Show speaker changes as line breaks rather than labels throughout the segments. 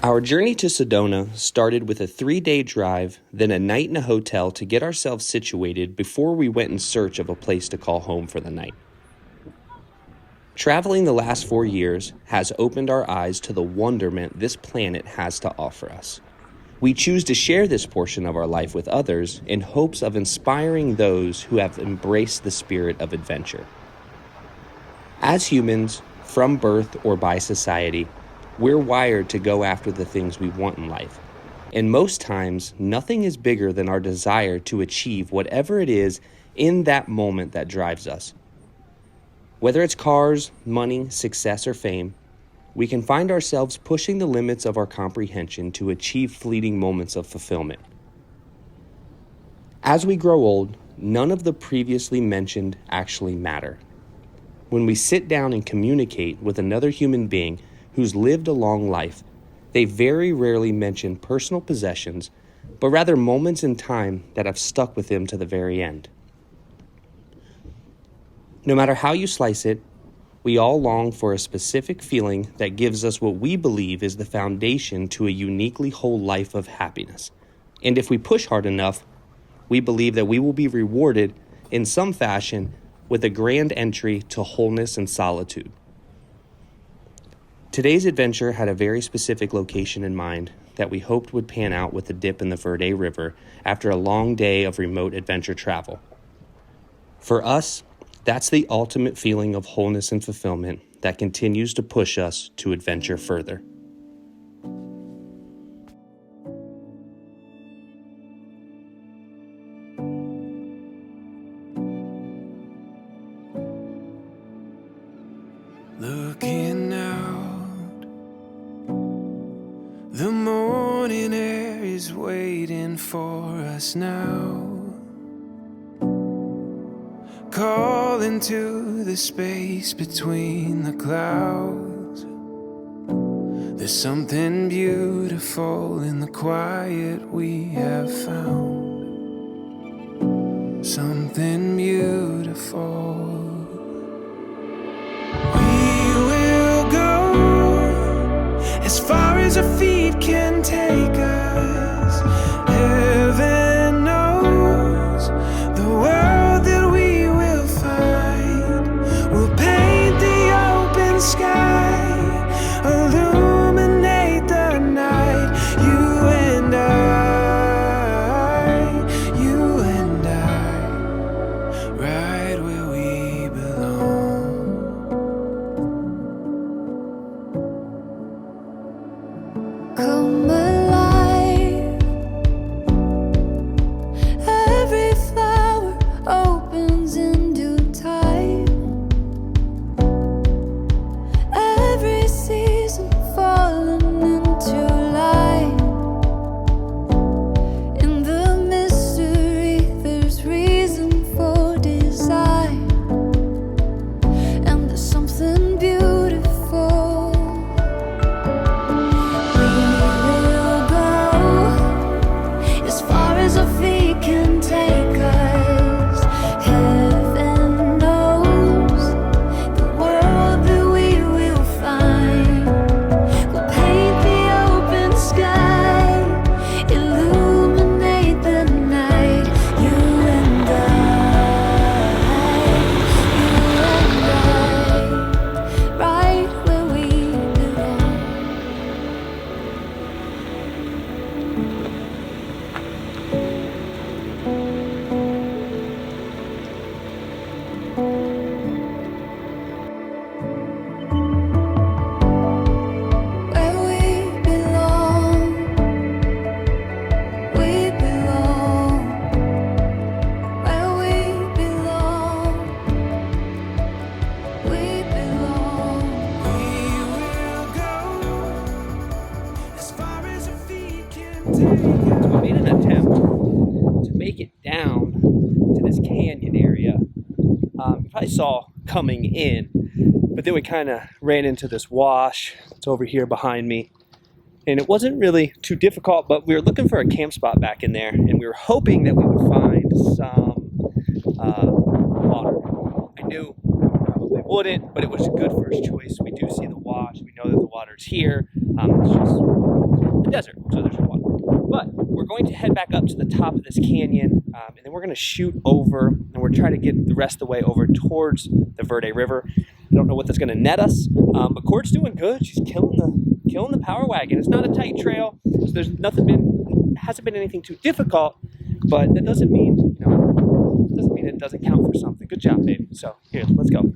Our journey to Sedona started with a 3-day drive, then a night in a hotel to get ourselves situated before we went in search of a place to call home for the night. Traveling the last 4 years has opened our eyes to the wonderment this planet has to offer us. We choose to share this portion of our life with others in hopes of inspiring those who have embraced the spirit of adventure. As humans, from birth or by society, we're wired to go after the things we want in life. And most times, nothing is bigger than our desire to achieve whatever it is in that moment that drives us. Whether it's cars, money, success, or fame, we can find ourselves pushing the limits of our comprehension to achieve fleeting moments of fulfillment. As we grow old, none of the previously mentioned actually matter. When we sit down and communicate with another human being who's lived a long life, they very rarely mention personal possessions, but rather moments in time that have stuck with them to the very end. No matter how you slice it, we all long for a specific feeling that gives us what we believe is the foundation to a uniquely whole life of happiness. And if we push hard enough, we believe that we will be rewarded in some fashion with a grand entry to wholeness and solitude. Today's adventure had a very specific location in mind that we hoped would pan out with a dip in the Verde River after a long day of remote adventure travel. For us, that's the ultimate feeling of wholeness and fulfillment that continues to push us to adventure further.
Looking out, the morning air is waiting for us now. Calling to the space between the clouds. There's something beautiful in the quiet we have found. Something beautiful. We will go as far as our feet can take us. Heaven knows the world that we will find. We'll paint the open sky, illuminate the night. You and I, right where we belong.
Come alive. Every flower opens in due time. Every season falling into light. In the mystery, there's reason for design. And there's something beautiful. We'll go as far as our feet can take us. Heaven knows the world that we will find. We'll paint the open sky, illuminate the night. You and I, right where we belong. Where we belong, we belong. Where we belong, we belong.
We will go as far as our feet can take us.
So we made an attempt to make it down to this canyon area. You probably saw coming in, but then we kind of ran into this wash. It's over here behind me. And it wasn't really too difficult, but we were looking for a camp spot back in there, and we were hoping that we would find some water. I knew we probably wouldn't, but it was a good first choice. We do see the wash. We know that the water's here. It's just the desert, so there's no water. But we're going to head back up to the top of this canyon, and then we're going to shoot over, and we're trying to get the rest of the way over towards the Verde River. I don't know what that's going to net us, but Court's doing good. She's killing the power wagon. It's not a tight trail, so there's hasn't been anything too difficult, but that doesn't mean, it doesn't count for something. Good job, babe. So here, let's go.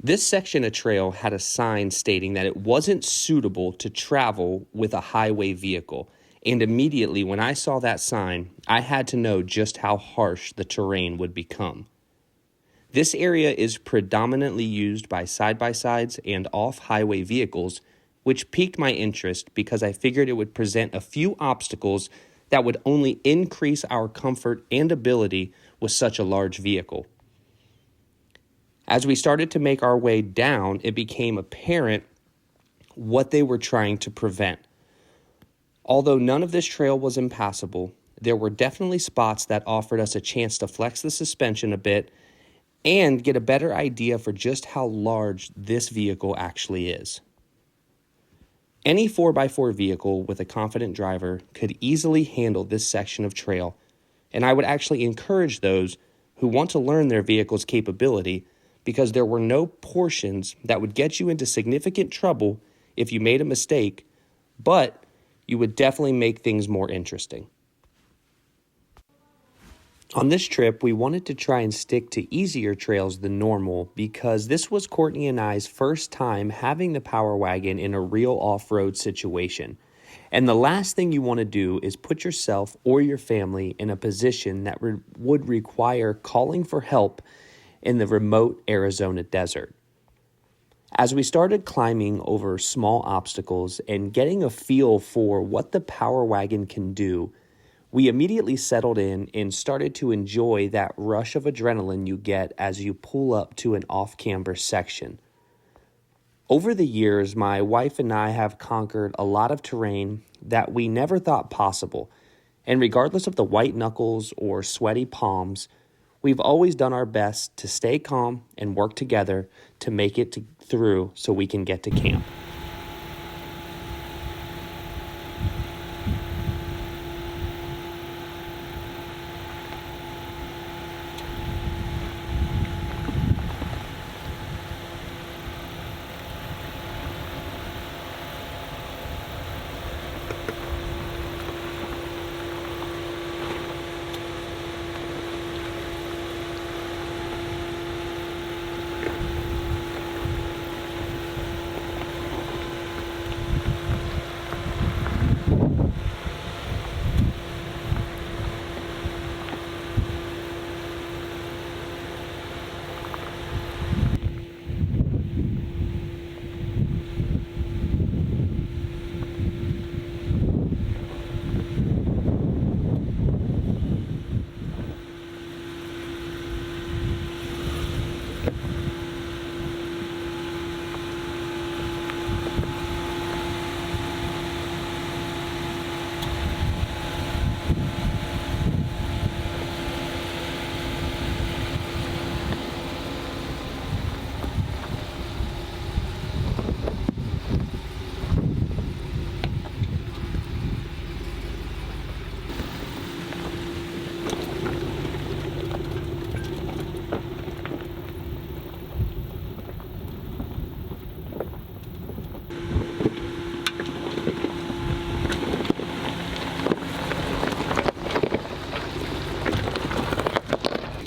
This section of trail had a sign stating that it wasn't suitable to travel with a highway vehicle, and immediately when I saw that sign, I had to know just how harsh the terrain would become. This area is predominantly used by side-by-sides and off-highway vehicles, which piqued my interest because I figured it would present a few obstacles that would only increase our comfort and ability with such a large vehicle. As we started to make our way down, it became apparent what they were trying to prevent. Although none of this trail was impassable, there were definitely spots that offered us a chance to flex the suspension a bit and get a better idea for just how large this vehicle actually is. Any 4x4 vehicle with a confident driver could easily handle this section of trail, and I would actually encourage those who want to learn their vehicle's capability because there were no portions that would get you into significant trouble if you made a mistake, but you would definitely make things more interesting. On this trip, we wanted to try and stick to easier trails than normal because this was Courtney and I's first time having the power wagon in a real off-road situation. And the last thing you want to do is put yourself or your family in a position that would require calling for help in the remote Arizona desert. As we started climbing over small obstacles and getting a feel for what the power wagon can do, we immediately settled in and started to enjoy that rush of adrenaline you get as you pull up to an off-camber section. Over the years, my wife and I have conquered a lot of terrain that we never thought possible, and regardless of the white knuckles or sweaty palms, we've always done our best to stay calm and work together to make it through so we can get to camp.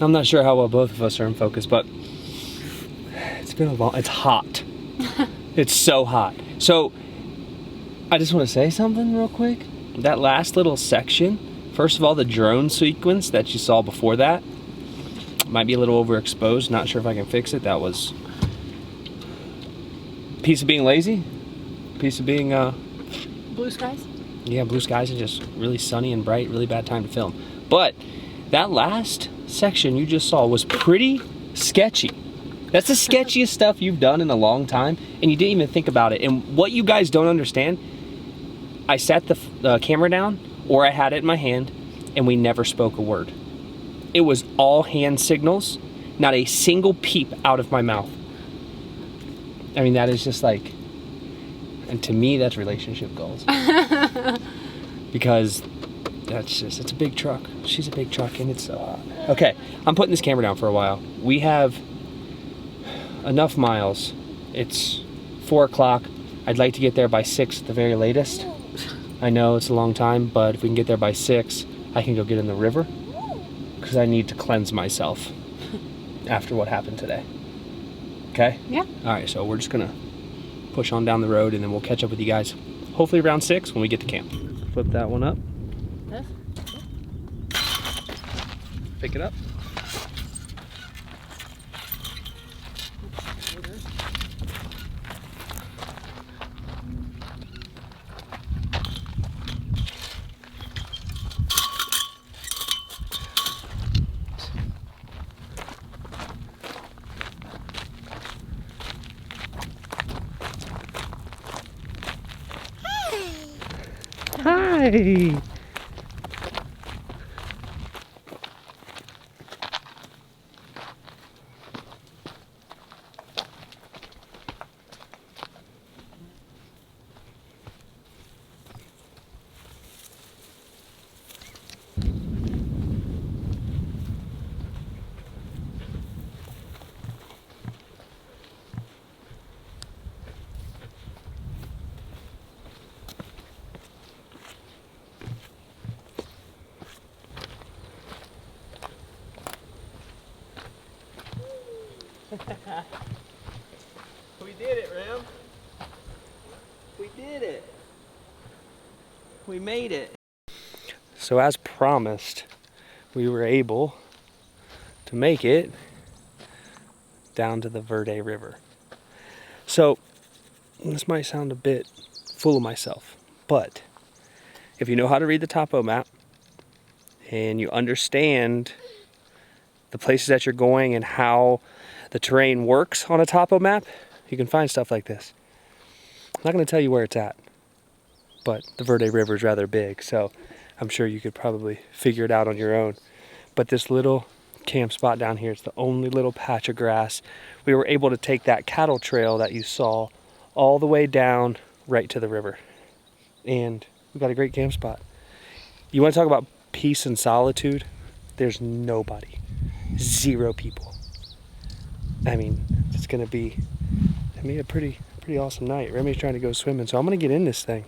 I'm not sure how well both of us are in focus, but it's been a long, it's hot. It's so hot. So I just want to say something real quick. That last little section, first of all, the drone sequence that you saw before that might be a little overexposed. Not sure if I can fix it. That was a piece of being lazy, piece of being
Blue skies?
yeah, blue skies and just really sunny and bright, really bad time to film. But that last section you just saw was pretty sketchy. That's the sketchiest stuff you've done in a long time, and you didn't even think about it. And what you guys don't understand, I sat the camera down, or I had it in my hand, and we never spoke a word. It was all hand signals, not a single peep out of my mouth. I mean, that is just like, and to me, that's relationship goals. Because it's a big truck. She's a big truck, and it's so hot. Okay, I'm putting this camera down for a while. We have enough miles. It's 4 o'clock. I'd like to get there by 6 at the very latest. I know it's a long time, but if we can get there by 6, I can go get in the river, because I need to cleanse myself after what happened today. Okay?
Yeah.
All right, so we're just gonna push on down the road, and then we'll catch up with you guys hopefully around 6 when we get to camp. Flip that one up.
This?
Pick it up. Hi. We did it, Ram. We did it. We made it. So as promised, we were able to make it down to the Verde River. So this might sound a bit full of myself, but if you know how to read the topo map and you understand the places that you're going and how the terrain works on a topo map, you can find stuff like this. I'm not going to tell you where it's at, but the Verde River is rather big, so I'm sure you could probably figure it out on your own. But this little camp spot down here is the only little patch of grass. We were able to take that cattle trail that you saw all the way down right to the river. And we got a great camp spot. You want to talk about peace and solitude? There's nobody. 0 people. I mean, it's gonna be a pretty awesome night. Remy's trying to go swimming, so I'm gonna get in this thing.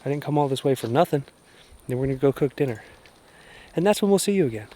I didn't come all this way for nothing. Then we're gonna go cook dinner. And that's when we'll see you again.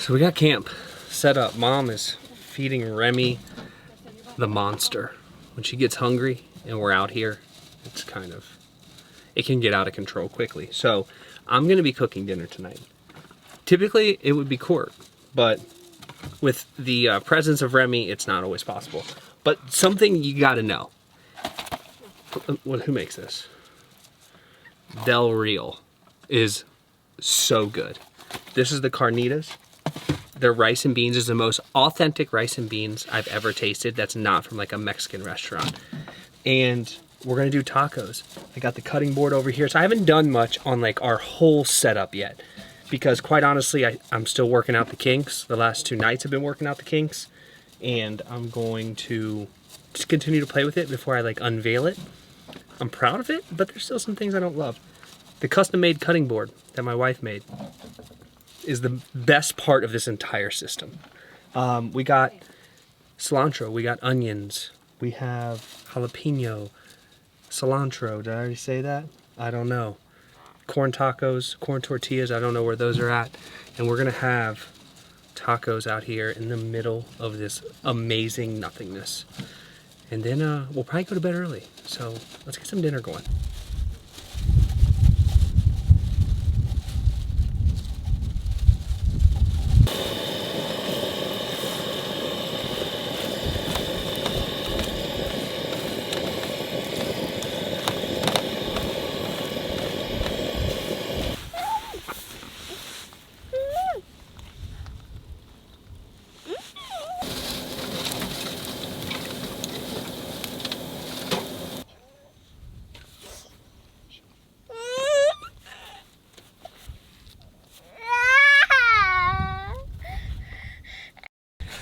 So we got camp set up. Mom is feeding Remy the monster. When she gets hungry and we're out here, it can get out of control quickly. So I'm gonna be cooking dinner tonight. Typically it would be Court, but with the presence of Remy, it's not always possible. But something you gotta know. Who makes this? Del Real is so good. This is the carnitas. Their rice and beans is the most authentic rice and beans I've ever tasted that's not from like a Mexican restaurant. And we're gonna do tacos. I got the cutting board over here. So I haven't done much on like our whole setup yet because quite honestly, I'm still working out the kinks. The last 2 nights I've been working out the kinks and I'm going to just continue to play with it before I like unveil it. I'm proud of it, but there's still some things I don't love. The custom made cutting board that my wife made is the best part of this entire system. We got cilantro, we got onions, we have jalapeno, cilantro, did I already say that? I don't know. Corn tacos, corn tortillas, I don't know where those are at. And we're gonna have tacos out here in the middle of this amazing nothingness. And then we'll probably go to bed early. So let's get some dinner going.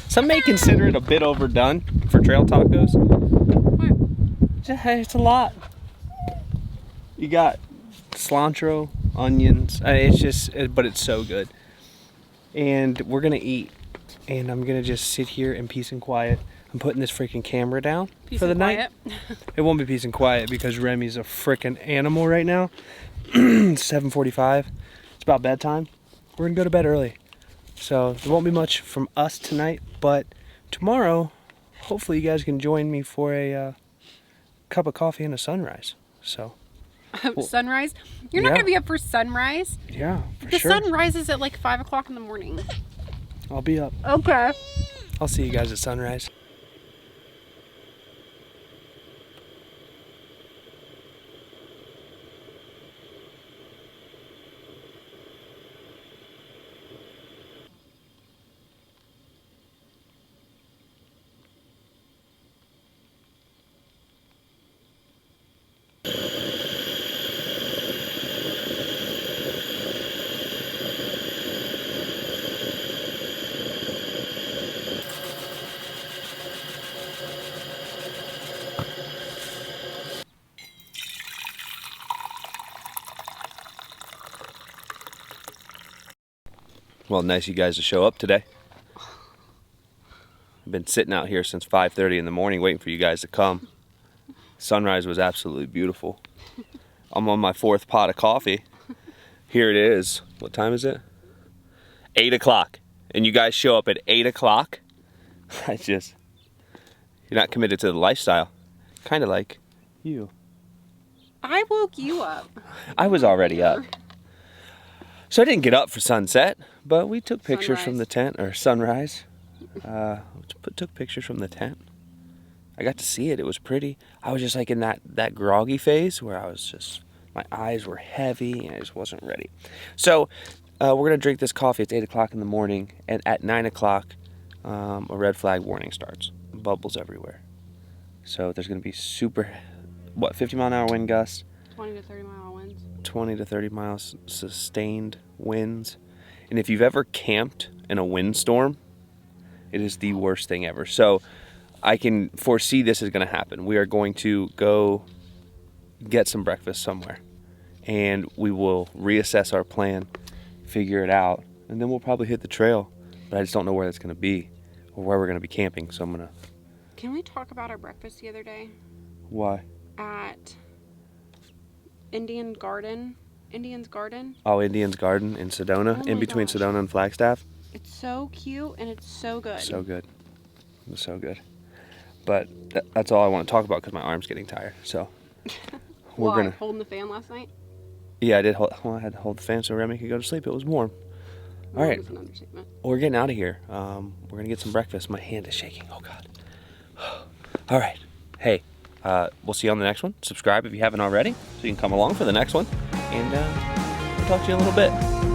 Some may consider it a bit overdone for trail tacos. It's a lot. You got cilantro, onions. But it's so good. And we're gonna eat. And I'm gonna just sit here in peace and quiet. I'm putting this freaking camera down for the night. It won't be peace and quiet because Remy's a freaking animal right now. It's 7:45. It's about bedtime. We're gonna go to bed early. So there won't be much from us tonight, but tomorrow, hopefully you guys can join me for a cup of coffee and a sunrise. So
Sunrise? You're not gonna be up for sunrise?
Yeah, for
The
sure.
sun rises at like 5 o'clock in the morning.
I'll be up.
Okay.
I'll see you guys at sunrise. Well, nice you guys to show up today. I've been sitting out here since 5:30 in the morning waiting for you guys to come. Sunrise was absolutely beautiful. I'm on my 4th pot of coffee. Here it is. What time is it? 8 o'clock. And you guys show up at 8 o'clock? You're not committed to the lifestyle. Kind of like you.
I woke you up.
I was already up. So I didn't get up for sunset, but we took pictures from the tent, or sunrise. Took pictures from the tent. I got to see it. It was pretty. I was just like in that groggy phase where I was just, my eyes were heavy and I just wasn't ready. So we're going to drink this coffee. It's 8 o'clock in the morning. And at 9 o'clock, a red flag warning starts. Bubbles everywhere. So there's going to be 50 mile an hour wind gusts.
20 to 30 mile winds.
20 to 30 miles sustained winds. And if you've ever camped in a windstorm, it is the worst thing ever. So I can foresee this is going to happen. We are going to go get some breakfast somewhere and we will reassess our plan, figure it out, and then we'll probably hit the trail. But I just don't know where that's going to be or where we're going to be camping. So I'm going to...
Can we talk about our breakfast the other day?
Why?
At Indian's Garden.
Oh, Indian's Garden in Sedona,
Oh
in
my
between
gosh.
Sedona and Flagstaff.
It's so cute and it's so good.
So good. It was so good. But that's all I want to talk about because my arm's getting tired. So we're
Why?
gonna.
Holding the fan last night?
Yeah, I did. I had to hold the fan so Remy could go to sleep. It was warm. All
Warm
right.
is an understatement.
We're getting out of here. We're gonna get some breakfast. My hand is shaking. Oh God. All right. Hey, we'll see you on the next one. Subscribe if you haven't already, so you can come along for the next one. And we'll talk to you in a little bit.